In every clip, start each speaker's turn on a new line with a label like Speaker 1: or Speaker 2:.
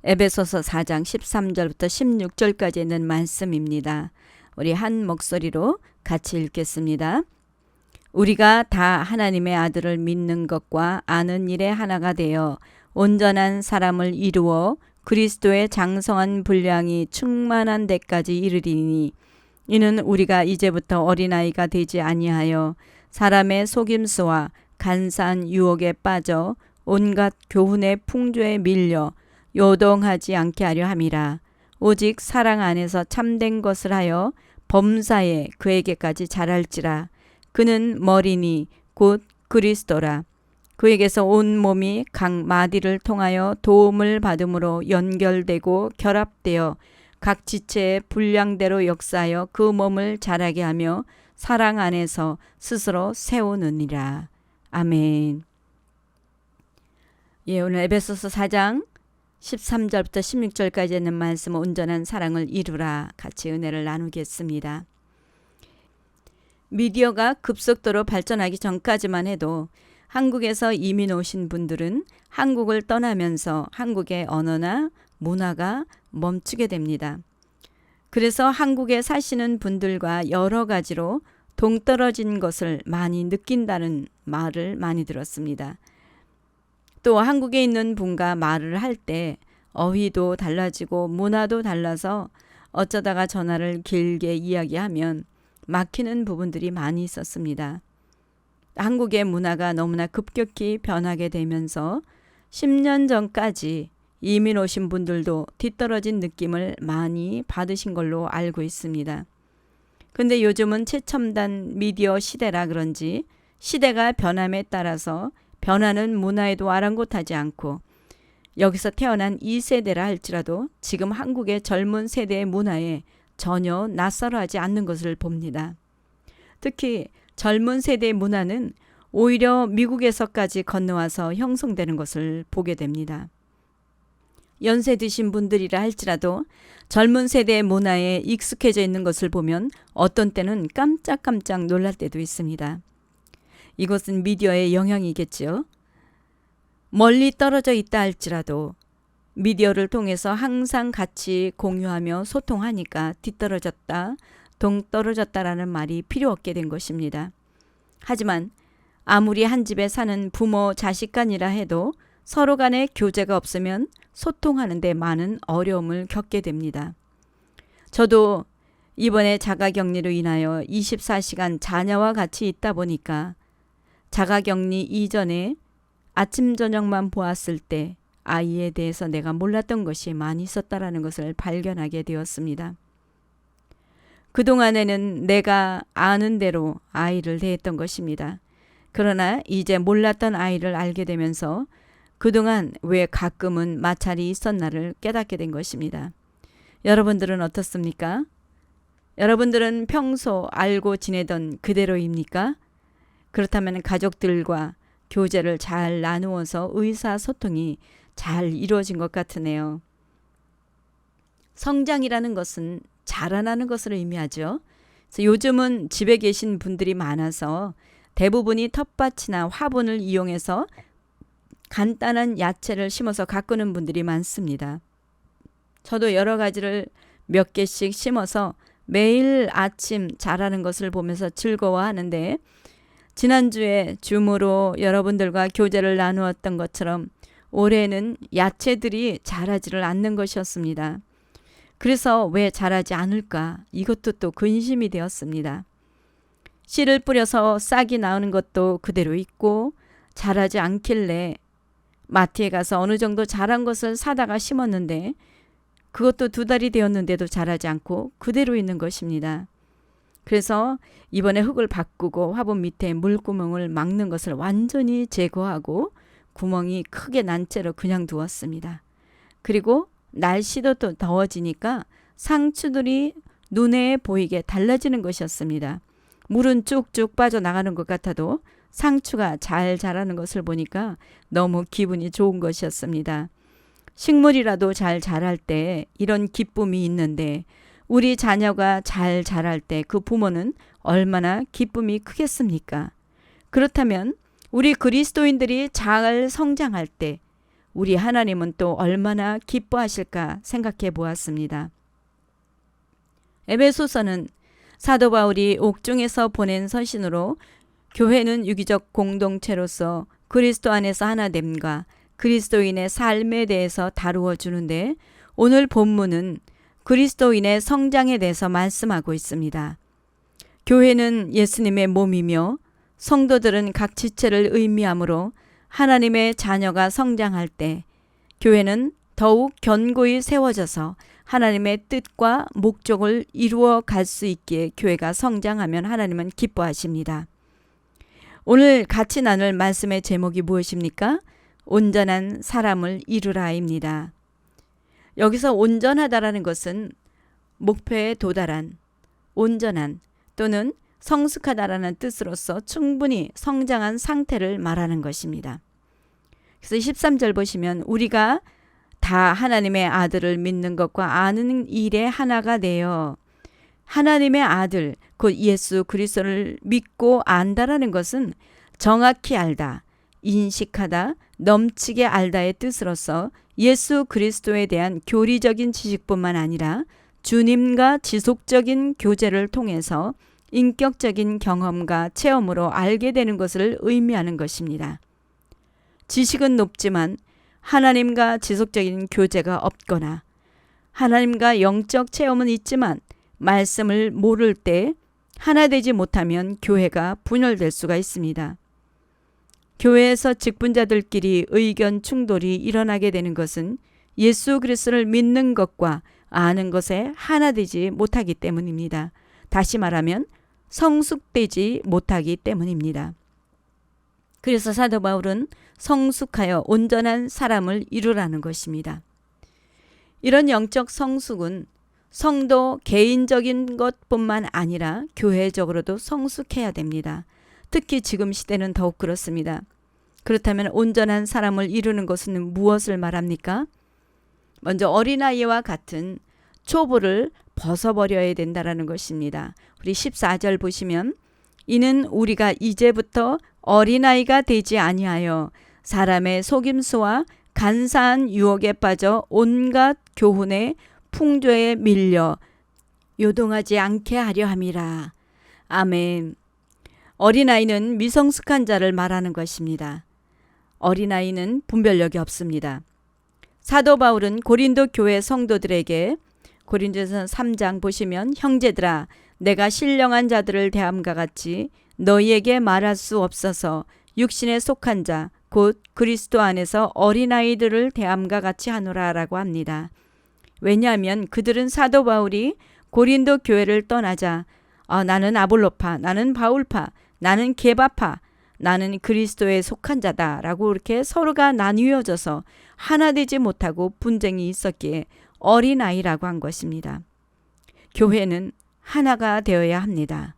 Speaker 1: 에베소서 4장 13절부터 16절까지 있는 말씀입니다. 우리 한 목소리로 같이 읽겠습니다. 우리가 다 하나님의 아들을 믿는 것과 아는 일에 하나가 되어 온전한 사람을 이루어 그리스도의 장성한 분량이 충만한 데까지 이르리니 이는 우리가 이제부터 어린아이가 되지 아니하여 사람의 속임수와 간사한 유혹에 빠져 온갖 교훈의 풍조에 밀려 요동하지 않게 하려 함이라. 오직 사랑 안에서 참된 것을 하여 범사에 그에게까지 자랄지라. 그는 머리니 곧 그리스도라. 그에게서 온 몸이 각 마디를 통하여 도움을 받음으로 연결되고 결합되어 각 지체의 분량대로 역사하여 그 몸을 자라게 하며 사랑 안에서 스스로 세우느니라. 아멘. 오늘 에베소서 4장 13절부터 16절까지 있는 말씀은 온전한 사랑을 이루라. 같이 은혜를 나누겠습니다. 미디어가 급속도로 발전하기 전까지만 해도 한국에서 이민 오신 분들은 한국을 떠나면서 한국의 언어나 문화가 멈추게 됩니다. 그래서 한국에 사시는 분들과 여러 가지로 동떨어진 것을 많이 느낀다는 말을 많이 들었습니다. 또 한국에 있는 분과 말을 할 때 어휘도 달라지고 문화도 달라서 어쩌다가 전화를 길게 이야기하면 막히는 부분들이 많이 있었습니다. 한국의 문화가 너무나 급격히 변하게 되면서 10년 전까지 이민 오신 분들도 뒤떨어진 느낌을 많이 받으신 걸로 알고 있습니다. 근데 요즘은 최첨단 미디어 시대라 그런지 시대가 변함에 따라서 변하는 문화에도 아랑곳하지 않고 여기서 태어난 2세대라 할지라도 지금 한국의 젊은 세대의 문화에 전혀 낯설어하지 않는 것을 봅니다. 특히 젊은 세대의 문화는 오히려 미국에서까지 건너와서 형성되는 것을 보게 됩니다. 연세 드신 분들이라 할지라도 젊은 세대의 문화에 익숙해져 있는 것을 보면 어떤 때는 깜짝깜짝 놀랄 때도 있습니다. 이것은 미디어의 영향이겠지요. 멀리 떨어져 있다 할지라도 미디어를 통해서 항상 같이 공유하며 소통하니까 뒤떨어졌다, 동떨어졌다라는 말이 필요 없게 된 것입니다. 하지만 아무리 한 집에 사는 부모, 자식 간이라 해도 서로 간의 교제가 없으면 소통하는 데 많은 어려움을 겪게 됩니다. 저도 이번에 자가격리로 인하여 24시간 자녀와 같이 있다 보니까 자가격리 이전에 아침 저녁만 보았을 때 아이에 대해서 내가 몰랐던 것이 많이 있었다라는 것을 발견하게 되었습니다. 그동안에는 내가 아는 대로 아이를 대했던 것입니다. 그러나 이제 몰랐던 아이를 알게 되면서 그동안 왜 가끔은 마찰이 있었나를 깨닫게 된 것입니다. 여러분들은 어떻습니까? 여러분들은 평소 알고 지내던 그대로입니까? 그렇다면 가족들과 교제를 잘 나누어서 의사소통이 잘 이루어진 것 같으네요. 성장이라는 것은 자라나는 것을 의미하죠. 그래서 요즘은 집에 계신 분들이 많아서 대부분이 텃밭이나 화분을 이용해서 간단한 야채를 심어서 가꾸는 분들이 많습니다. 저도 여러 가지를 몇 개씩 심어서 매일 아침 자라는 것을 보면서 즐거워하는데 지난주에 줌으로 여러분들과 교제를 나누었던 것처럼 올해는 야채들이 자라지를 않는 것이었습니다. 그래서 왜 자라지 않을까? 이것도 또 근심이 되었습니다. 씨를 뿌려서 싹이 나오는 것도 그대로 있고 자라지 않길래 마트에 가서 어느 정도 자란 것을 사다가 심었는데 그것도 2달이 되었는데도 자라지 않고 그대로 있는 것입니다. 그래서 이번에 흙을 바꾸고 화분 밑에 물구멍을 막는 것을 완전히 제거하고 구멍이 크게 난 채로 그냥 두었습니다. 그리고 날씨도 또 더워지니까 상추들이 눈에 보이게 달라지는 것이었습니다. 물은 쭉쭉 빠져나가는 것 같아도 상추가 잘 자라는 것을 보니까 너무 기분이 좋은 것이었습니다. 식물이라도 잘 자랄 때 이런 기쁨이 있는데 우리 자녀가 잘 자랄 때 그 부모는 얼마나 기쁨이 크겠습니까? 그렇다면 우리 그리스도인들이 잘 성장할 때 우리 하나님은 또 얼마나 기뻐하실까 생각해 보았습니다. 에베소서는 사도 바울이 옥중에서 보낸 서신으로 교회는 유기적 공동체로서 그리스도 안에서 하나됨과 그리스도인의 삶에 대해서 다루어 주는데, 오늘 본문은 그리스도인의 성장에 대해서 말씀하고 있습니다. 교회는 예수님의 몸이며 성도들은 각 지체를 의미하므로 하나님의 자녀가 성장할 때 교회는 더욱 견고히 세워져서 하나님의 뜻과 목적을 이루어 갈 수 있기에 교회가 성장하면 하나님은 기뻐하십니다. 오늘 같이 나눌 말씀의 제목이 무엇입니까? 온전한 사람을 이루라입니다. 여기서 온전하다라는 것은 목표에 도달한, 온전한 또는 성숙하다라는 뜻으로서 충분히 성장한 상태를 말하는 것입니다. 그래서 13절 보시면 우리가 다 하나님의 아들을 믿는 것과 아는 일에 하나가 되어, 하나님의 아들 곧 예수 그리스도를 믿고 안다라는 것은 정확히 알다, 인식하다, 넘치게 알다의 뜻으로서 예수 그리스도에 대한 교리적인 지식뿐만 아니라 주님과 지속적인 교제를 통해서 인격적인 경험과 체험으로 알게 되는 것을 의미하는 것입니다. 지식은 높지만 하나님과 지속적인 교제가 없거나 하나님과 영적 체험은 있지만 말씀을 모를 때 하나 되지 못하면 교회가 분열될 수가 있습니다. 교회에서 직분자들끼리 의견 충돌이 일어나게 되는 것은 예수 그리스도를 믿는 것과 아는 것에 하나 되지 못하기 때문입니다. 다시 말하면 성숙되지 못하기 때문입니다. 그래서 사도 바울은 성숙하여 온전한 사람을 이루라는 것입니다. 이런 영적 성숙은 성도 개인적인 것뿐만 아니라 교회적으로도 성숙해야 됩니다. 특히 지금 시대는 더욱 그렇습니다. 그렇다면 온전한 사람을 이루는 것은 무엇을 말합니까? 먼저 어린아이와 같은 초보를 벗어버려야 된다라는 것입니다. 우리 14절 보시면 이는 우리가 이제부터 어린아이가 되지 아니하여 사람의 속임수와 간사한 유혹에 빠져 온갖 교훈의 풍조에 밀려 요동하지 않게 하려 함이라. 아멘. 어린아이는 미성숙한 자를 말하는 것입니다. 어린아이는 분별력이 없습니다. 사도 바울은 고린도 교회 성도들에게 고린도서 3장 보시면 형제들아 내가 신령한 자들을 대함과 같이 너희에게 말할 수 없어서 육신에 속한 자 곧 그리스도 안에서 어린아이들을 대함과 같이 하노라 라고 합니다. 왜냐하면 그들은 사도 바울이 고린도 교회를 떠나자 나는 아볼로파, 나는 바울파, 나는 게바파, 나는 그리스도에 속한 자다 라고 이렇게 서로가 나뉘어져서 하나 되지 못하고 분쟁이 있었기에 어린아이라고 한 것입니다. 교회는 하나가 되어야 합니다.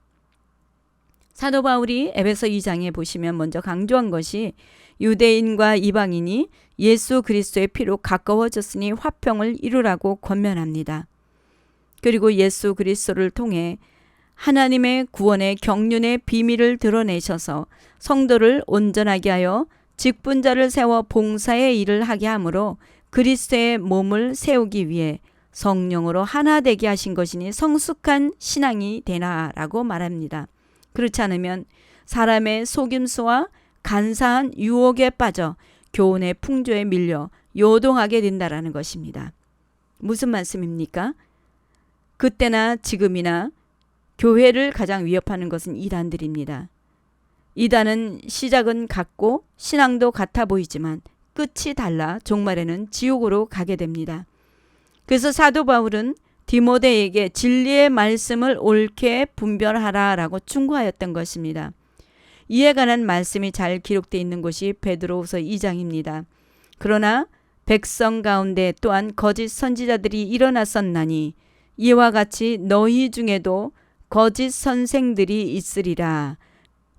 Speaker 1: 사도 바울이 에베소 2장에 보시면 먼저 강조한 것이 유대인과 이방인이 예수 그리스도의 피로 가까워졌으니 화평을 이루라고 권면합니다. 그리고 예수 그리스도를 통해 하나님의 구원의 경륜의 비밀을 드러내셔서 성도를 온전하게 하여 직분자를 세워 봉사의 일을 하게 하므로 그리스도의 몸을 세우기 위해 성령으로 하나 되게 하신 것이니 성숙한 신앙이 되나라고 말합니다. 그렇지 않으면 사람의 속임수와 간사한 유혹에 빠져 교훈의 풍조에 밀려 요동하게 된다라는 것입니다. 무슨 말씀입니까? 그때나 지금이나 교회를 가장 위협하는 것은 이단들입니다. 이단은 시작은 같고 신앙도 같아 보이지만 끝이 달라 종말에는 지옥으로 가게 됩니다. 그래서 사도 바울은 디모데에게 진리의 말씀을 옳게 분별하라라고 충고하였던 것입니다. 이에 관한 말씀이 잘 기록되어 있는 곳이 베드로후서 2장입니다. 그러나 백성 가운데 또한 거짓 선지자들이 일어났었나니 이와 같이 너희 중에도 거짓 선생들이 있으리라.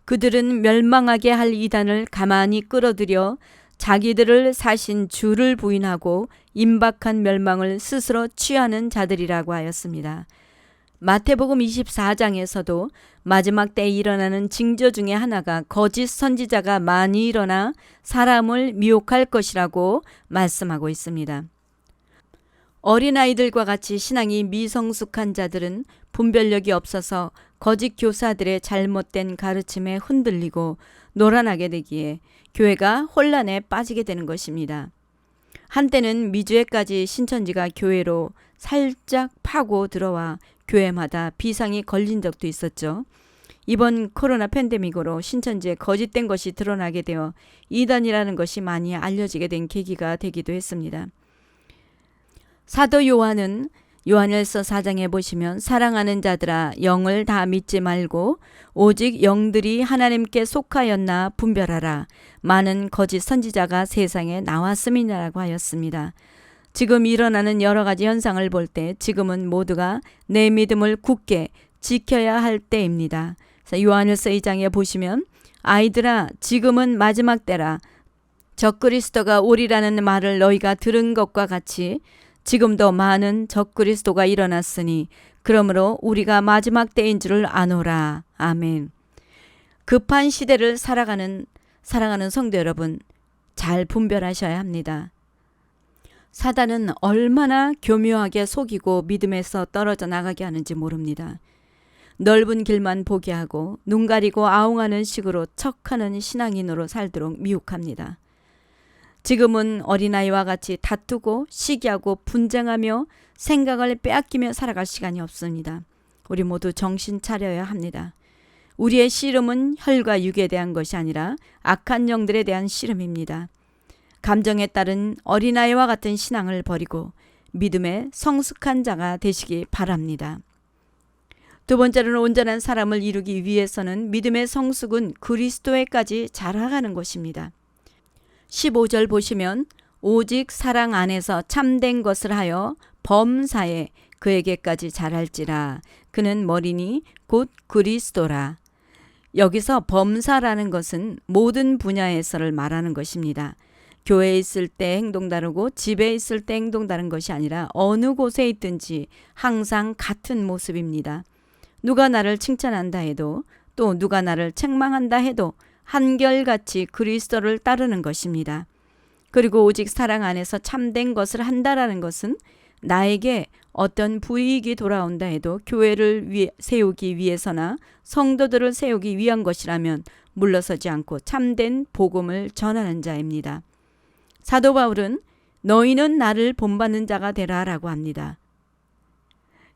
Speaker 1: 그들은 멸망하게 할 이단을 가만히 끌어들여 자기들을 사신 주를 부인하고 임박한 멸망을 스스로 취하는 자들이라고 하였습니다. 마태복음 24장에서도 마지막 때에 일어나는 징조 중에 하나가 거짓 선지자가 많이 일어나 사람을 미혹할 것이라고 말씀하고 있습니다. 어린아이들과 같이 신앙이 미성숙한 자들은 분별력이 없어서 거짓 교사들의 잘못된 가르침에 흔들리고 노란하게 되기에 교회가 혼란에 빠지게 되는 것입니다. 한때는 미주에까지 신천지가 교회로 살짝 파고 들어와 교회마다 비상이 걸린 적도 있었죠. 이번 코로나 팬데믹으로 신천지에 거짓된 것이 드러나게 되어 이단이라는 것이 많이 알려지게 된 계기가 되기도 했습니다. 사도 요한은 요한일서 4장에 보시면 사랑하는 자들아 영을 다 믿지 말고 오직 영들이 하나님께 속하였나 분별하라. 많은 거짓 선지자가 세상에 나왔음이라고 하였습니다. 지금 일어나는 여러 가지 현상을 볼 때 지금은 모두가 내 믿음을 굳게 지켜야 할 때입니다. 요한일서 2장에 보시면 아이들아 지금은 마지막 때라. 적그리스도가 오리라는 말을 너희가 들은 것과 같이 지금도 많은 적그리스도가 일어났으니 그러므로 우리가 마지막 때인 줄을 아노라. 아멘. 급한 시대를 사랑하는 성도 여러분, 잘 분별하셔야 합니다. 사단은 얼마나 교묘하게 속이고 믿음에서 떨어져 나가게 하는지 모릅니다. 넓은 길만 보게 하고 눈 가리고 아웅하는 식으로 척하는 신앙인으로 살도록 미혹합니다. 지금은 어린아이와 같이 다투고 시기하고 분쟁하며 생각을 빼앗기며 살아갈 시간이 없습니다. 우리 모두 정신 차려야 합니다. 우리의 씨름은 혈과 육에 대한 것이 아니라 악한 영들에 대한 씨름입니다. 감정에 따른 어린아이와 같은 신앙을 버리고 믿음의 성숙한 자가 되시기 바랍니다. 두 번째로는 온전한 사람을 이루기 위해서는 믿음의 성숙은 그리스도에까지 자라가는 것입니다. 15절 보시면 오직 사랑 안에서 참된 것을 하여 범사에 그에게까지 자랄지라. 그는 머리니 곧 그리스도라. 여기서 범사라는 것은 모든 분야에서를 말하는 것입니다. 교회에 있을 때 행동 다르고 집에 있을 때 행동 다른 것이 아니라 어느 곳에 있든지 항상 같은 모습입니다. 누가 나를 칭찬한다 해도 또 누가 나를 책망한다 해도 한결같이 그리스도를 따르는 것입니다. 그리고 오직 사랑 안에서 참된 것을 한다라는 것은 나에게 어떤 불이익이 돌아온다 해도 교회를 세우기 위해서나 성도들을 세우기 위한 것이라면 물러서지 않고 참된 복음을 전하는 자입니다. 사도 바울은 너희는 나를 본받는 자가 되라라고 합니다.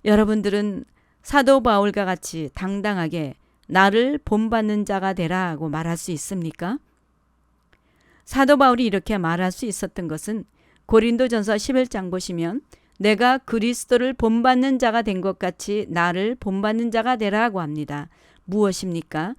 Speaker 1: 여러분들은 사도 바울과 같이 당당하게 나를 본받는 자가 되라고 말할 수 있습니까? 사도 바울이 이렇게 말할 수 있었던 것은 고린도전서 11장 보시면 내가 그리스도를 본받는 자가 된 것 같이 나를 본받는 자가 되라고 합니다. 무엇입니까?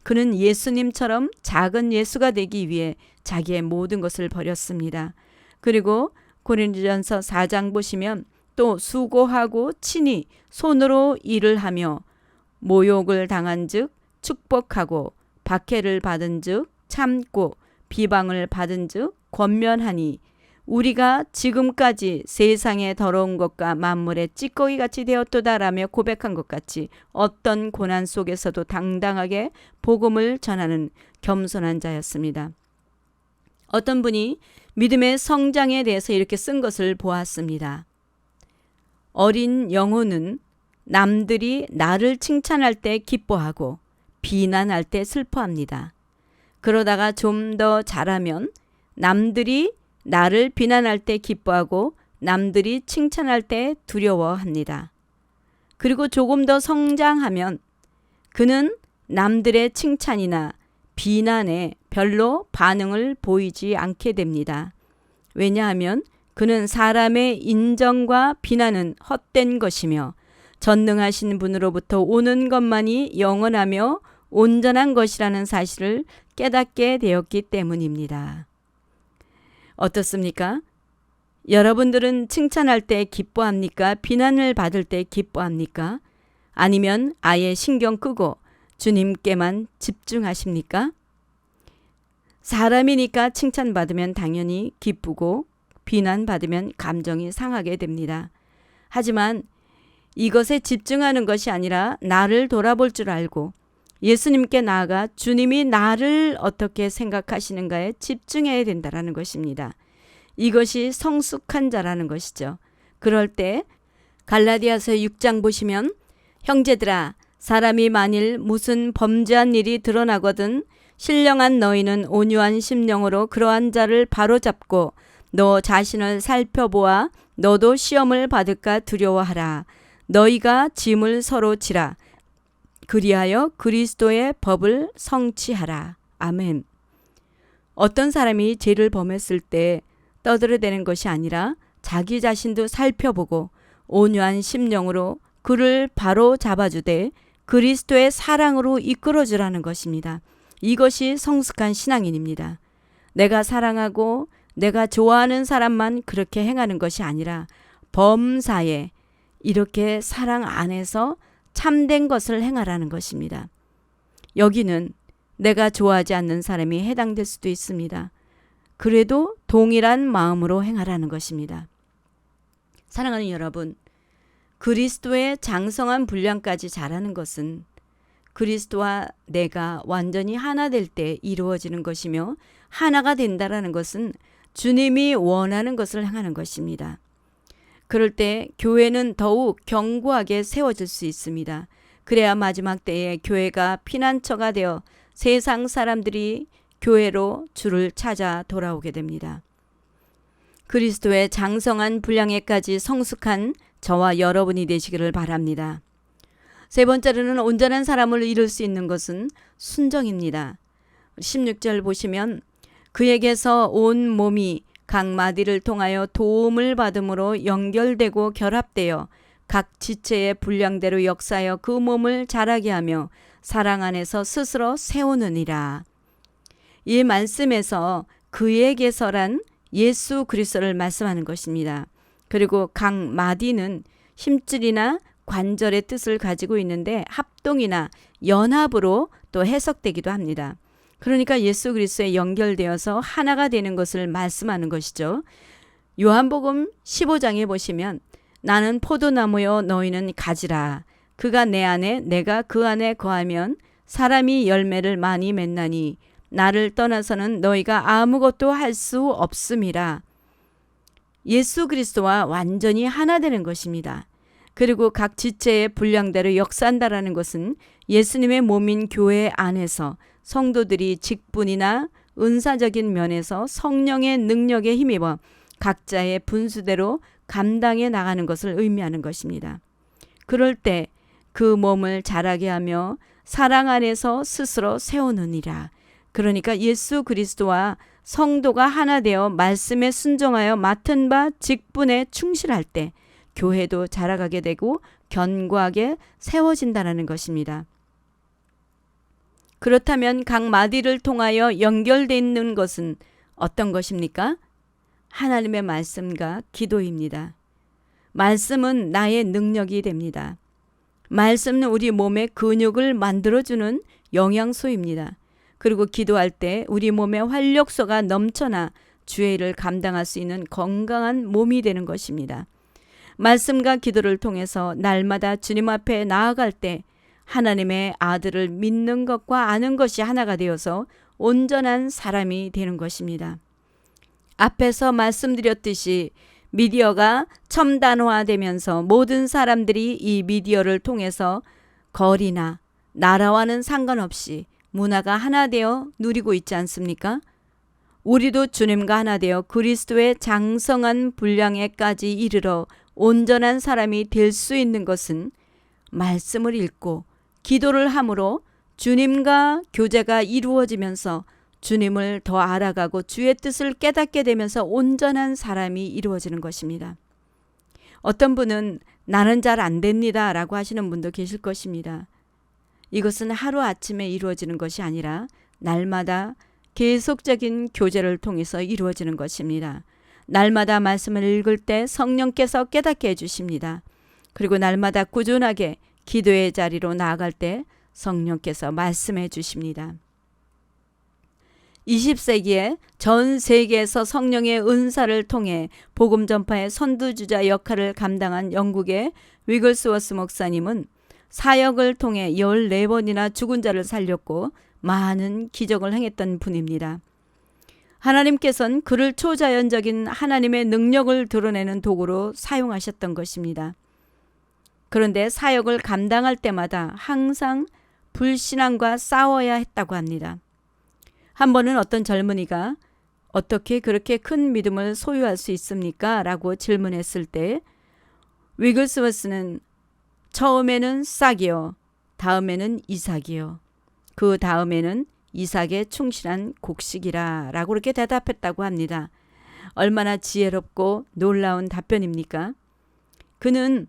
Speaker 1: 그는 예수님처럼 작은 예수가 되기 위해 자기의 모든 것을 버렸습니다. 그리고 고린도전서 4장 보시면 또 수고하고 친히 손으로 일을 하며 모욕을 당한 즉 축복하고 박해를 받은 즉 참고 비방을 받은 즉 권면하니 우리가 지금까지 세상의 더러운 것과 만물의 찌꺼기 같이 되었도다라며 고백한 것 같이 어떤 고난 속에서도 당당하게 복음을 전하는 겸손한 자였습니다. 어떤 분이 믿음의 성장에 대해서 이렇게 쓴 것을 보았습니다. 어린 영혼은 남들이 나를 칭찬할 때 기뻐하고 비난할 때 슬퍼합니다. 그러다가 좀 더 자라면 남들이 나를 비난할 때 기뻐하고 남들이 칭찬할 때 두려워합니다. 그리고 조금 더 성장하면 그는 남들의 칭찬이나 비난에 별로 반응을 보이지 않게 됩니다. 왜냐하면 그는 사람의 인정과 비난은 헛된 것이며 전능하신 분으로부터 오는 것만이 영원하며 온전한 것이라는 사실을 깨닫게 되었기 때문입니다. 어떻습니까? 여러분들은 칭찬할 때 기뻐합니까? 비난을 받을 때 기뻐합니까? 아니면 아예 신경 끄고 주님께만 집중하십니까? 사람이니까 칭찬받으면 당연히 기쁘고 비난받으면 감정이 상하게 됩니다. 하지만 이것에 집중하는 것이 아니라 나를 돌아볼 줄 알고 예수님께 나아가 주님이 나를 어떻게 생각하시는가에 집중해야 된다는 것입니다. 이것이 성숙한 자라는 것이죠. 그럴 때 갈라디아서 6장 보시면 형제들아 사람이 만일 무슨 범죄한 일이 드러나거든 신령한 너희는 온유한 심령으로 그러한 자를 바로잡고 너 자신을 살펴보아 너도 시험을 받을까 두려워하라. 너희가 짐을 서로 지라. 그리하여 그리스도의 법을 성취하라. 아멘. 어떤 사람이 죄를 범했을 때 떠들어대는 것이 아니라 자기 자신도 살펴보고 온유한 심령으로 그를 바로 잡아주되 그리스도의 사랑으로 이끌어주라는 것입니다. 이것이 성숙한 신앙인입니다. 내가 사랑하고 내가 좋아하는 사람만 그렇게 행하는 것이 아니라 범사에 이렇게 사랑 안에서 참된 것을 행하라는 것입니다. 여기는 내가 좋아하지 않는 사람이 해당될 수도 있습니다. 그래도 동일한 마음으로 행하라는 것입니다. 사랑하는 여러분, 그리스도의 장성한 분량까지 자라는 것은 그리스도와 내가 완전히 하나 될 때 이루어지는 것이며 하나가 된다라는 것은 주님이 원하는 것을 행하는 것입니다. 그럴 때 교회는 더욱 견고하게 세워질 수 있습니다. 그래야 마지막 때에 교회가 피난처가 되어 세상 사람들이 교회로 주를 찾아 돌아오게 됩니다. 그리스도의 장성한 분량에까지 성숙한 저와 여러분이 되시기를 바랍니다. 세 번째로는 온전한 사람을 이룰 수 있는 것은 순종입니다. 16절 보시면 그에게서 온 몸이 각 마디를 통하여 도움을 받음으로 연결되고 결합되어 각 지체의 분량대로 역사하여 그 몸을 자라게 하며 사랑 안에서 스스로 세우느니라. 이 말씀에서 그에게서란 예수 그리스도를 말씀하는 것입니다. 그리고 각 마디는 힘줄이나 관절의 뜻을 가지고 있는데 합동이나 연합으로 또 해석되기도 합니다. 그러니까 예수 그리스도에 연결되어서 하나가 되는 것을 말씀하는 것이죠. 요한복음 15장에 보시면 나는 포도나무요 너희는 가지라. 그가 내 안에 내가 그 안에 거하면 사람이 열매를 많이 맺나니 나를 떠나서는 너희가 아무것도 할 수 없음이라. 예수 그리스도와 완전히 하나 되는 것입니다. 그리고 각 지체의 분량대로 역사한다라는 것은 예수님의 몸인 교회 안에서 성도들이 직분이나 은사적인 면에서 성령의 능력에 힘입어 각자의 분수대로 감당해 나가는 것을 의미하는 것입니다. 그럴 때 그 몸을 자라게 하며 사랑 안에서 스스로 세우느니라. 그러니까 예수 그리스도와 성도가 하나 되어 말씀에 순종하여 맡은 바 직분에 충실할 때 교회도 자라가게 되고 견고하게 세워진다는 것입니다. 그렇다면 각 마디를 통하여 연결되어 있는 것은 어떤 것입니까? 하나님의 말씀과 기도입니다. 말씀은 나의 능력이 됩니다. 말씀은 우리 몸의 근육을 만들어주는 영양소입니다. 그리고 기도할 때 우리 몸의 활력소가 넘쳐나 주의 일을 감당할 수 있는 건강한 몸이 되는 것입니다. 말씀과 기도를 통해서 날마다 주님 앞에 나아갈 때 하나님의 아들을 믿는 것과 아는 것이 하나가 되어서 온전한 사람이 되는 것입니다. 앞에서 말씀드렸듯이 미디어가 첨단화되면서 모든 사람들이 이 미디어를 통해서 거리나 나라와는 상관없이 문화가 하나 되어 누리고 있지 않습니까? 우리도 주님과 하나 되어 그리스도의 장성한 분량에까지 이르러 온전한 사람이 될 수 있는 것은 말씀을 읽고 기도를 함으로 주님과 교제가 이루어지면서 주님을 더 알아가고 주의 뜻을 깨닫게 되면서 온전한 사람이 이루어지는 것입니다. 어떤 분은 나는 잘 안 됩니다 라고 하시는 분도 계실 것입니다. 이것은 하루아침에 이루어지는 것이 아니라 날마다 계속적인 교제를 통해서 이루어지는 것입니다. 날마다 말씀을 읽을 때 성령께서 깨닫게 해주십니다. 그리고 날마다 꾸준하게 기도의 자리로 나아갈 때 성령께서 말씀해 주십니다. 20세기에 전 세계에서 성령의 은사를 통해 복음 전파의 선두주자 역할을 감당한 영국의 위글스워스 목사님은 사역을 통해 14번이나 죽은 자를 살렸고 많은 기적을 행했던 분입니다. 하나님께서는 그를 초자연적인 하나님의 능력을 드러내는 도구로 사용하셨던 것입니다. 그런데 사역을 감당할 때마다 항상 불신앙과 싸워야 했다고 합니다. 한 번은 어떤 젊은이가 어떻게 그렇게 큰 믿음을 소유할 수 있습니까? 라고 질문했을 때 위글스워스는 처음에는 싹이요, 다음에는 이삭이요, 그 다음에는 이삭에 충실한 곡식이라 라고 그렇게 대답했다고 합니다. 얼마나 지혜롭고 놀라운 답변입니까? 그는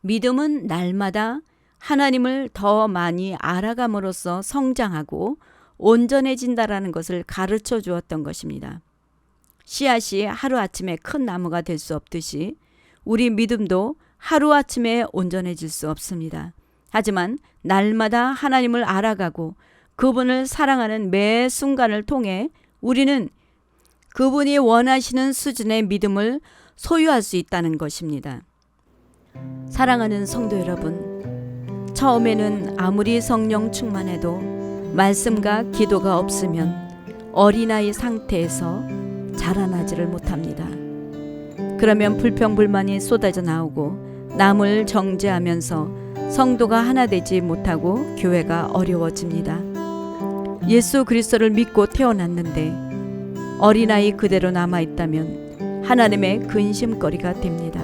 Speaker 1: 믿음은 날마다 하나님을 더 많이 알아감으로써 성장하고 온전해진다라는 것을 가르쳐 주었던 것입니다. 씨앗이 하루아침에 큰 나무가 될 수 없듯이 우리 믿음도 하루아침에 온전해질 수 없습니다. 하지만 날마다 하나님을 알아가고 그분을 사랑하는 매 순간을 통해 우리는 그분이 원하시는 수준의 믿음을 소유할 수 있다는 것입니다. 사랑하는 성도 여러분, 처음에는 아무리 성령 충만해도 말씀과 기도가 없으면 어린아이 상태에서 자라나지를 못합니다. 그러면 불평불만이 쏟아져 나오고 남을 정죄하면서 성도가 하나 되지 못하고 교회가 어려워집니다. 예수 그리스도를 믿고 태어났는데 어린아이 그대로 남아있다면 하나님의 근심거리가 됩니다.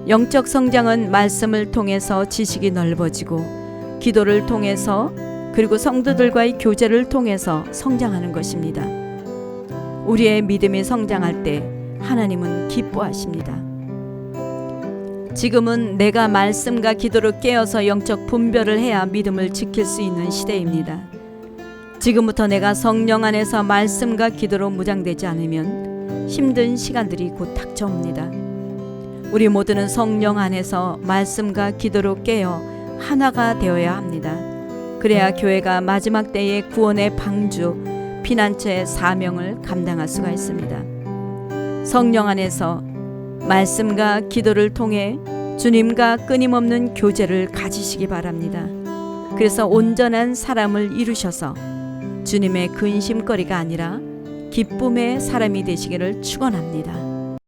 Speaker 1: 영적 성장은 말씀을 통해서 지식이 넓어지고 기도를 통해서 그리고 성도들과의 교제를 통해서 성장하는 것입니다. 우리의 믿음이 성장할 때 하나님은 기뻐하십니다. 지금은 내가 말씀과 기도로 깨어서 영적 분별을 해야 믿음을 지킬 수 있는 시대입니다. 지금부터 내가 성령 안에서 말씀과 기도로 무장되지 않으면 힘든 시간들이 곧 닥쳐옵니다. 우리 모두는 성령 안에서 말씀과 기도로 깨어 하나가 되어야 합니다. 그래야 교회가 마지막 때의 구원의 방주, 피난처의 사명을 감당할 수가 있습니다. 성령 안에서 말씀과 기도를 통해 주님과 끊임없는 교제를 가지시기 바랍니다. 그래서 온전한 사람을 이루셔서 주님의 근심거리가 아니라 기쁨의 사람이 되시기를 축원합니다.